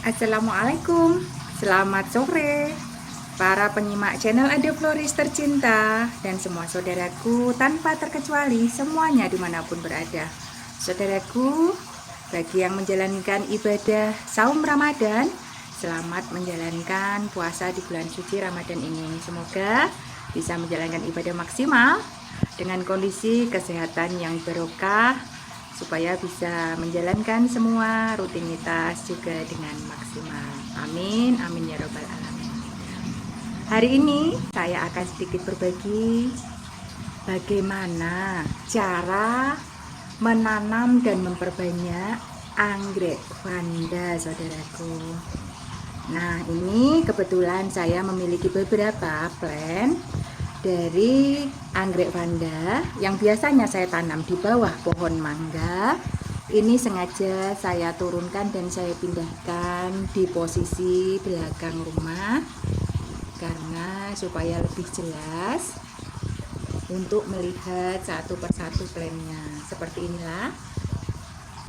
Assalamualaikum, selamat sore para penyimak channel Ade Floris tercinta dan semua saudaraku tanpa terkecuali semuanya dimanapun berada. Saudaraku, bagi yang menjalankan ibadah saum Ramadan, selamat menjalankan puasa di bulan suci Ramadan ini. Semoga bisa menjalankan ibadah maksimal dengan kondisi kesehatan yang barokah, supaya bisa menjalankan semua rutinitas juga dengan maksimal. Amin, amin ya robbal alamin. Hari ini saya akan sedikit berbagi bagaimana cara menanam dan memperbanyak anggrek vanda, saudaraku. Nah, ini kebetulan saya memiliki beberapa plant dari anggrek vanda yang biasanya saya tanam di bawah pohon mangga. Ini sengaja saya turunkan dan saya pindahkan di posisi belakang rumah karena supaya lebih jelas untuk melihat satu persatu plantnya. Seperti inilah.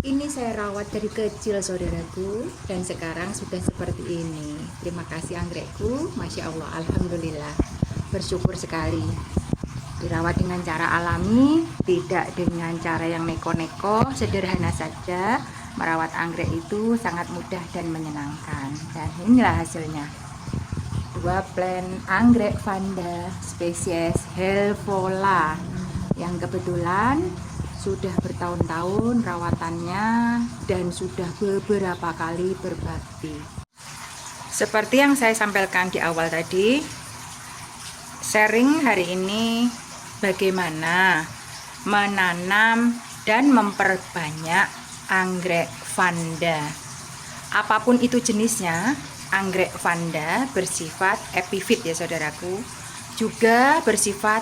Ini saya rawat dari kecil, saudaraku, dan sekarang sudah seperti ini. Terima kasih anggrekku, Masya Allah, Alhamdulillah. Bersyukur sekali dirawat dengan cara alami, tidak dengan cara yang neko-neko, sederhana saja. Merawat anggrek itu sangat mudah dan menyenangkan, dan inilah hasilnya. 2 plant anggrek vanda spesies Helvola yang kebetulan sudah bertahun-tahun rawatannya dan sudah beberapa kali berbakti. Seperti yang saya sampaikan di awal tadi, sharing hari ini bagaimana menanam dan memperbanyak anggrek vanda. Apapun itu jenisnya, anggrek vanda bersifat epifit ya saudaraku, juga bersifat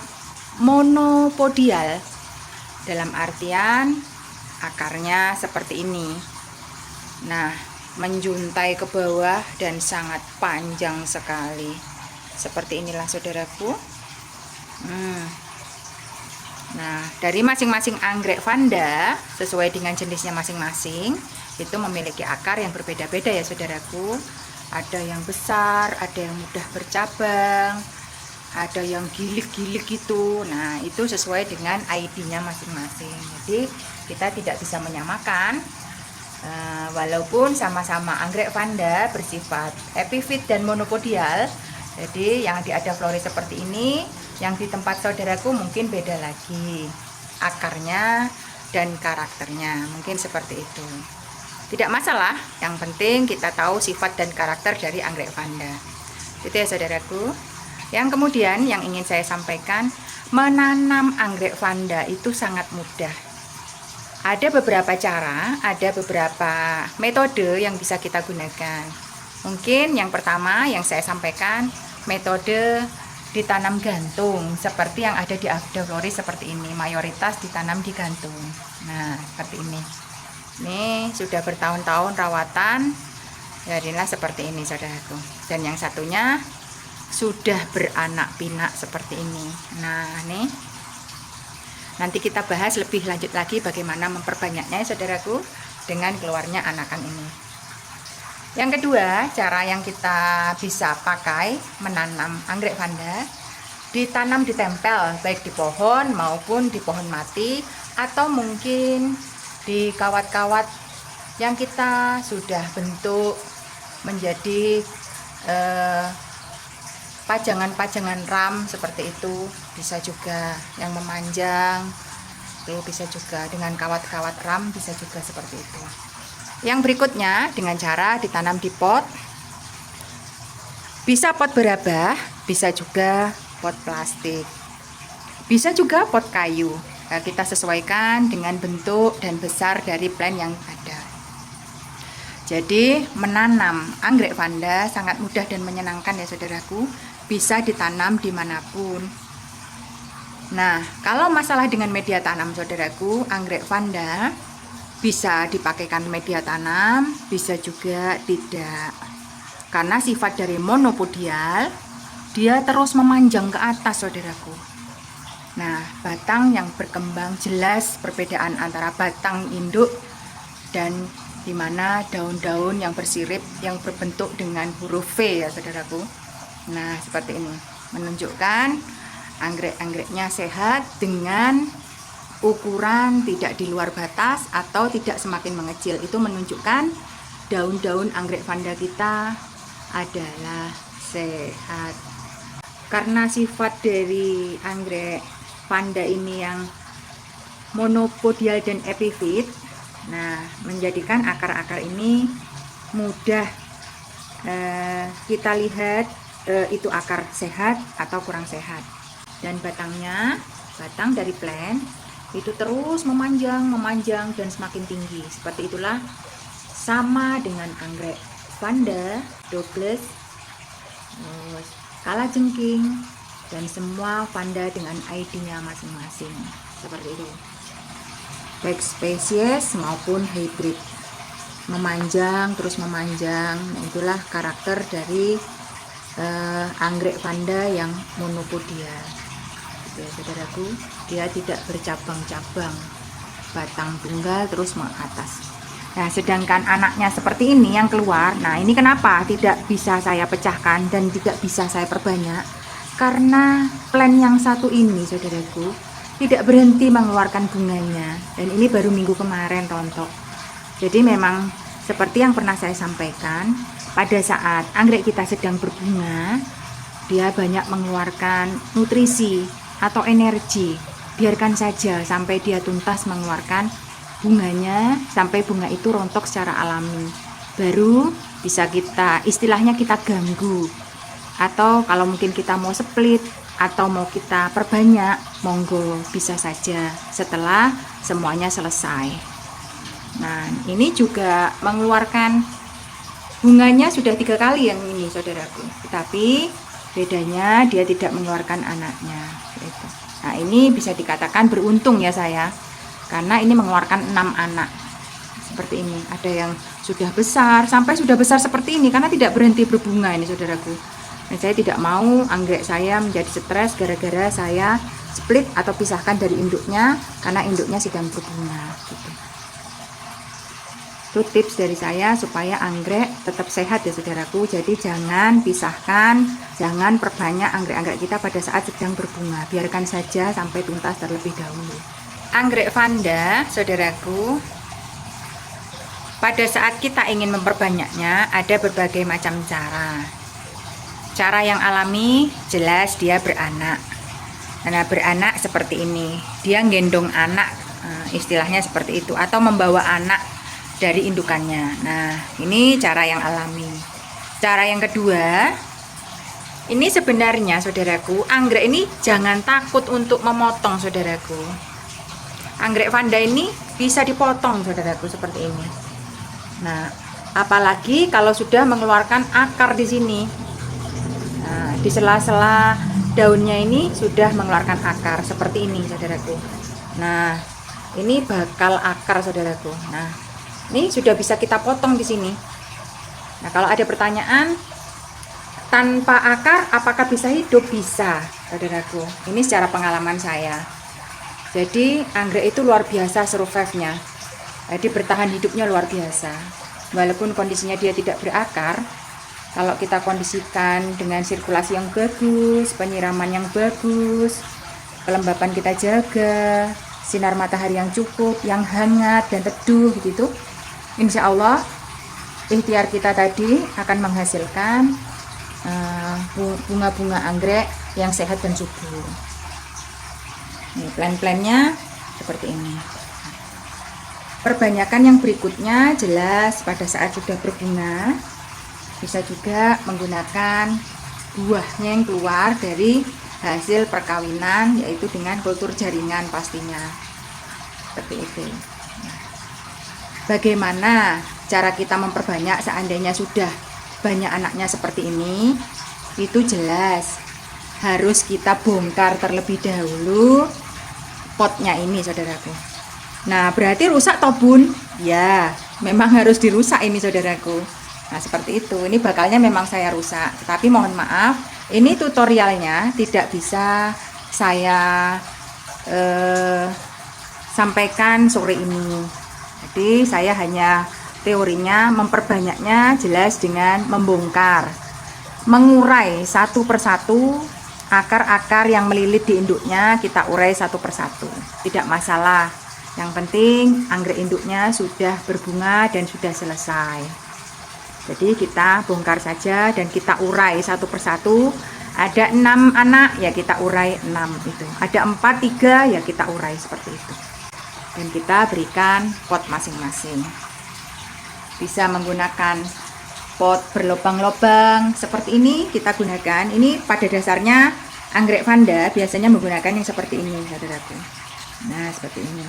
monopodial, dalam artian akarnya seperti ini. Nah, menjuntai ke bawah dan sangat panjang sekali. Seperti inilah saudaraku. Nah, dari masing-masing anggrek vanda sesuai dengan jenisnya masing-masing itu memiliki akar yang berbeda-beda ya saudaraku. Ada yang besar, ada yang mudah bercabang, ada yang gilik-gilik gitu. Nah, itu sesuai dengan ID-nya masing-masing. Jadi kita tidak bisa menyamakan, walaupun sama-sama anggrek vanda bersifat epifit dan monopodial. Jadi yang di Ade Floris seperti ini, yang di tempat saudaraku mungkin beda lagi akarnya dan karakternya, mungkin seperti itu. Tidak masalah, yang penting kita tahu sifat dan karakter dari anggrek vanda. Itu ya saudaraku. Yang kemudian yang ingin saya sampaikan, menanam anggrek vanda itu sangat mudah. Ada beberapa cara, ada beberapa metode yang bisa kita gunakan. Mungkin yang pertama yang saya sampaikan, metode ditanam gantung seperti yang ada di Ade Floris seperti ini. Mayoritas ditanam di gantung. Nah, seperti ini. Ini sudah bertahun-tahun rawatan. Jadilah seperti ini saudaraku. Dan yang satunya sudah beranak pinak seperti ini. Nah, nih. Nanti kita bahas lebih lanjut lagi bagaimana memperbanyaknya saudaraku dengan keluarnya anakan ini. Yang kedua, cara yang kita bisa pakai menanam anggrek vanda, ditanam ditempel baik di pohon maupun di pohon mati, atau mungkin di kawat-kawat yang kita sudah bentuk menjadi pajangan-pajangan ram seperti itu. Bisa juga yang memanjang, itu bisa juga dengan kawat-kawat ram, bisa juga seperti itu. Yang berikutnya dengan cara ditanam di pot. Bisa pot berabah, bisa juga pot plastik, bisa juga pot kayu. Nah, kita sesuaikan dengan bentuk dan besar dari plant yang ada. Jadi menanam anggrek vanda sangat mudah dan menyenangkan ya saudaraku. Bisa ditanam dimanapun. Nah, kalau masalah dengan media tanam saudaraku, anggrek vanda bisa dipakaikan media tanam, bisa juga tidak. Karena sifat dari monopodial, dia terus memanjang ke atas saudaraku. Nah, batang yang berkembang, jelas perbedaan antara batang induk dan dimana daun-daun yang bersirip yang berbentuk dengan huruf V ya saudaraku. Nah seperti ini, menunjukkan anggrek-anggreknya sehat dengan ukuran tidak di luar batas atau tidak semakin mengecil. Itu menunjukkan daun-daun anggrek vanda kita adalah sehat. Karena sifat dari anggrek vanda ini yang monopodial dan epifit, nah menjadikan akar-akar ini mudah kita lihat itu akar sehat atau kurang sehat. Dan batang dari plant itu terus memanjang dan semakin tinggi. Seperti itulah sama dengan anggrek vanda, Douglas, kalajengking, dan semua vanda dengan ID-nya masing-masing. Seperti itu. Baik spesies maupun hybrid, terus memanjang. Nah, itulah karakter dari anggrek vanda yang monopodial. Ya, saudaraku, dia tidak bercabang-cabang, batang tunggal terus mengatas. Nah, sedangkan anaknya seperti ini yang keluar. Nah, ini kenapa tidak bisa saya pecahkan dan tidak bisa saya perbanyak? Karena plant yang satu ini, saudaraku, tidak berhenti mengeluarkan bunganya, dan ini baru minggu kemarin rontok. Jadi memang seperti yang pernah saya sampaikan, pada saat anggrek kita sedang berbunga, dia banyak mengeluarkan nutrisi atau energi. Biarkan saja sampai dia tuntas mengeluarkan bunganya, sampai bunga itu rontok secara alami. Baru bisa istilahnya kita ganggu. Atau kalau mungkin kita mau split atau mau kita perbanyak, monggo, bisa saja setelah semuanya selesai. Nah, ini juga mengeluarkan bunganya sudah 3 kali yang ini, saudaraku. Tapi bedanya dia tidak mengeluarkan anaknya. Nah, ini bisa dikatakan beruntung ya saya, karena ini mengeluarkan 6 anak. Seperti ini, ada yang sudah besar, sampai sudah besar seperti ini, karena tidak berhenti berbunga ini, saudaraku. Nah, saya tidak mau anggrek saya menjadi stres gara-gara saya split atau pisahkan dari induknya, karena induknya sedang berbunga gitu. Itu tips dari saya supaya anggrek tetap sehat ya saudaraku. Jadi jangan pisahkan, jangan perbanyak anggrek-anggrek kita pada saat sedang berbunga. Biarkan saja sampai tuntas terlebih dahulu. Anggrek vanda, saudaraku, pada saat kita ingin memperbanyaknya ada berbagai macam cara. Cara yang alami jelas dia beranak. Nah, beranak seperti ini, dia gendong anak, istilahnya seperti itu, atau membawa anak dari indukannya. Nah, ini cara yang alami. Cara yang kedua, ini sebenarnya saudaraku, anggrek ini jangan takut untuk memotong, saudaraku. Anggrek vanda ini bisa dipotong, saudaraku, seperti ini. Nah, apalagi kalau sudah mengeluarkan akar di sini. Nah, di sela-sela daunnya ini sudah mengeluarkan akar seperti ini, saudaraku. Nah, ini bakal akar, saudaraku. Nah, ini sudah bisa kita potong di sini. Nah, kalau ada pertanyaan, tanpa akar apakah bisa hidup? Bisa, saudaraku. Ini secara pengalaman saya. Jadi anggrek itu luar biasa survive-nya. Jadi bertahan hidupnya luar biasa. Walaupun kondisinya dia tidak berakar, kalau kita kondisikan dengan sirkulasi yang bagus, penyiraman yang bagus, kelembapan kita jaga, sinar matahari yang cukup, yang hangat dan teduh gitu, insya Allah ikhtiar kita tadi akan menghasilkan bunga-bunga anggrek yang sehat dan subur. Ini plan-plannya seperti ini. Perbanyakan yang berikutnya jelas pada saat sudah berbunga, bisa juga menggunakan buahnya yang keluar dari hasil perkawinan, yaitu dengan kultur jaringan pastinya. Seperti itu. Bagaimana cara kita memperbanyak seandainya sudah banyak anaknya seperti ini? Itu jelas harus kita bongkar terlebih dahulu potnya ini, saudaraku. Nah, berarti rusak toh bun? Ya, memang harus dirusak ini, saudaraku. Nah, seperti itu. Ini bakalnya memang saya rusak, tetapi mohon maaf, ini tutorialnya tidak bisa saya sampaikan sore ini. Jadi saya hanya teorinya memperbanyaknya jelas dengan membongkar, mengurai satu persatu akar-akar yang melilit di induknya, kita urai satu persatu. Tidak masalah. Yang penting anggrek induknya sudah berbunga dan sudah selesai. Jadi kita bongkar saja dan kita urai satu persatu. Ada 6 anak ya kita urai 6 itu. Ada 4, 3 ya kita urai seperti itu. Dan kita berikan pot masing-masing. Bisa menggunakan pot berlubang-lubang seperti ini kita gunakan. Ini pada dasarnya anggrek vanda biasanya menggunakan yang seperti ini, saudaraku. Nah, seperti ini.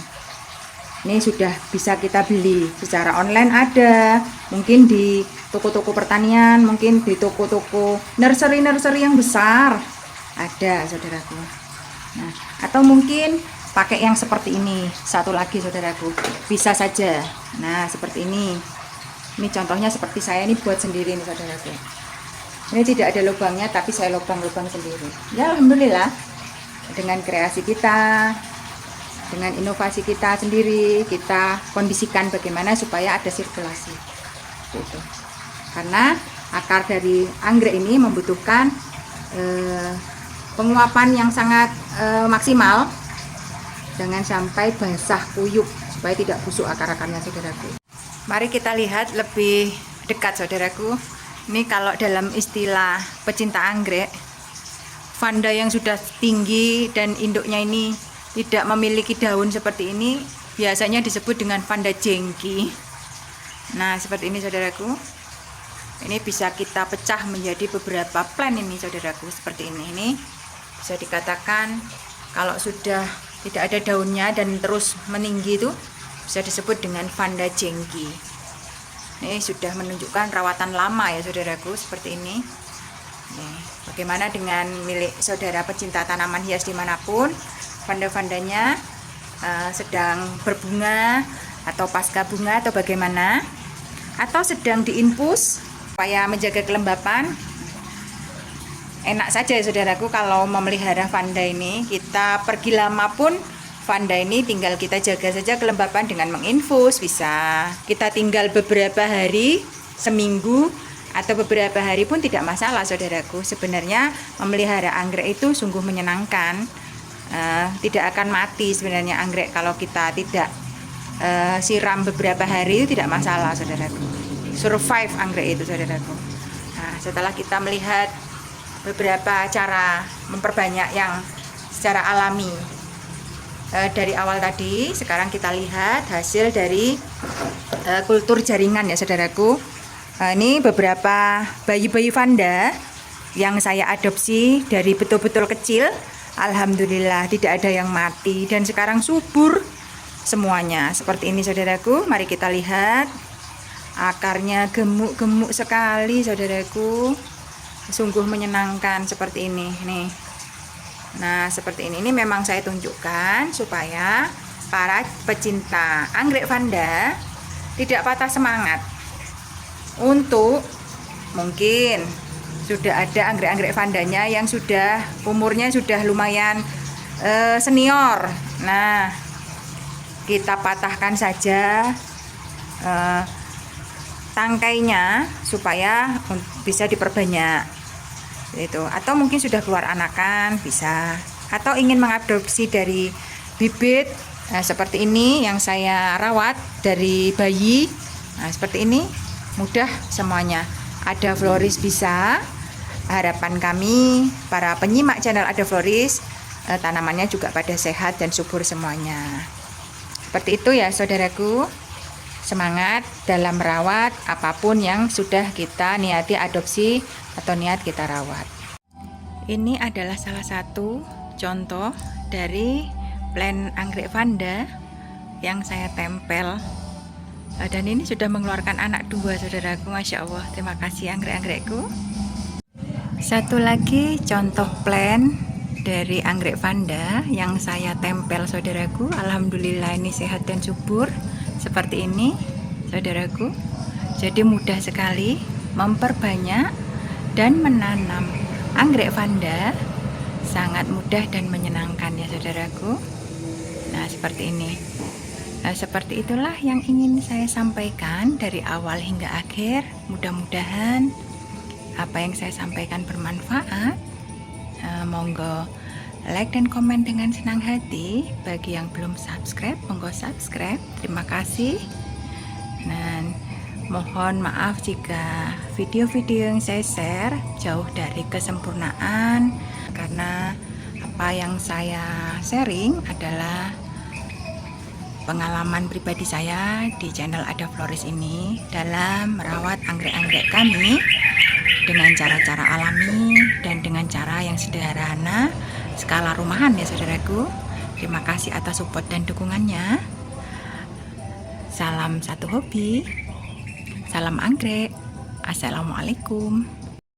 Ini sudah bisa kita beli secara online, ada mungkin di toko-toko pertanian, mungkin di toko-toko nursery yang besar ada, saudaraku. Nah, atau mungkin pakai yang seperti ini. Satu lagi, saudaraku, bisa saja. Nah, seperti ini. Ini contohnya seperti saya ini buat sendiri nih, saudaraku. Ini tidak ada lubangnya, tapi saya lubang-lubang sendiri. Ya, alhamdulillah. Dengan kreasi kita, dengan inovasi kita sendiri, kita kondisikan bagaimana supaya ada sirkulasi. Gitu. Karena akar dari anggrek ini membutuhkan penguapan yang sangat maksimal, jangan sampai basah kuyup supaya tidak busuk akar-akarnya, saudaraku. Mari kita lihat lebih dekat, saudaraku. Ini kalau dalam istilah pecinta anggrek, vanda yang sudah tinggi dan induknya ini tidak memiliki daun seperti ini biasanya disebut dengan vanda jengki. Nah, seperti ini, saudaraku. Ini bisa kita pecah menjadi beberapa plant ini, saudaraku, seperti ini. Ini bisa dikatakan kalau sudah tidak ada daunnya dan terus meninggi itu bisa disebut dengan vanda jengki. Ini sudah menunjukkan rawatan lama ya, saudaraku, seperti ini. Nih, bagaimana dengan milik saudara pecinta tanaman hias dimanapun, vanda-vandanya sedang berbunga atau pasca bunga atau bagaimana, atau sedang diinfus supaya menjaga kelembapan. Enak saja ya, saudaraku, kalau memelihara vanda ini. Kita pergi lama pun vanda ini tinggal kita jaga saja kelembapan dengan menginfus. Bisa kita tinggal beberapa hari, seminggu atau beberapa hari pun tidak masalah, saudaraku. Sebenarnya memelihara anggrek itu sungguh menyenangkan. Tidak akan mati sebenarnya anggrek kalau kita tidak siram beberapa hari, itu tidak masalah, saudaraku. Survive anggrek itu, saudaraku. Nah, setelah kita melihat beberapa cara memperbanyak yang secara alami dari awal tadi, sekarang kita lihat hasil dari kultur jaringan ya, saudaraku. Ini beberapa bayi-bayi vanda yang saya adopsi dari betul-betul kecil. Alhamdulillah tidak ada yang mati dan sekarang subur semuanya seperti ini, saudaraku. Mari kita lihat, akarnya gemuk-gemuk sekali, saudaraku, sungguh menyenangkan seperti ini nih. Nah, seperti ini memang saya tunjukkan supaya para pecinta anggrek vanda tidak patah semangat untuk mungkin sudah ada anggrek-anggrek vandanya yang sudah umurnya sudah lumayan senior. Nah, kita patahkan saja tangkainya supaya bisa diperbanyak itu. Atau mungkin sudah keluar anakan bisa, atau ingin mengadopsi dari bibit seperti ini yang saya rawat dari bayi. Nah, seperti ini mudah semuanya. Ada Floris bisa. Harapan kami para penyimak channel Ada Floris, tanamannya juga pada sehat dan subur semuanya. Seperti itu ya, saudaraku. Semangat dalam merawat apapun yang sudah kita niati adopsi atau niat kita rawat. Ini adalah salah satu contoh dari plant anggrek vanda yang saya tempel. Dan ini sudah mengeluarkan anak 2, saudaraku. Masya Allah, terima kasih anggrek-anggrekku. Satu lagi contoh plant dari anggrek vanda yang saya tempel, saudaraku. Alhamdulillah ini sehat dan subur seperti ini, saudaraku. Jadi mudah sekali memperbanyak dan menanam anggrek vanda, sangat mudah dan menyenangkan ya, saudaraku. Nah, seperti ini. Nah, seperti itulah yang ingin saya sampaikan dari awal hingga akhir. Mudah-mudahan apa yang saya sampaikan bermanfaat. Monggo like dan komen dengan senang hati. Bagi yang belum subscribe, monggo subscribe. Terima kasih. Dan mohon maaf jika video-video yang saya share jauh dari kesempurnaan, karena apa yang saya sharing adalah pengalaman pribadi saya di channel Ada Floris ini dalam merawat anggrek-anggrek kami dengan cara-cara alami dan dengan cara yang sederhana, skala rumahan ya saudaraku. Terima kasih atas support dan dukungannya. Salam satu hobi, salam anggrek. Assalamualaikum.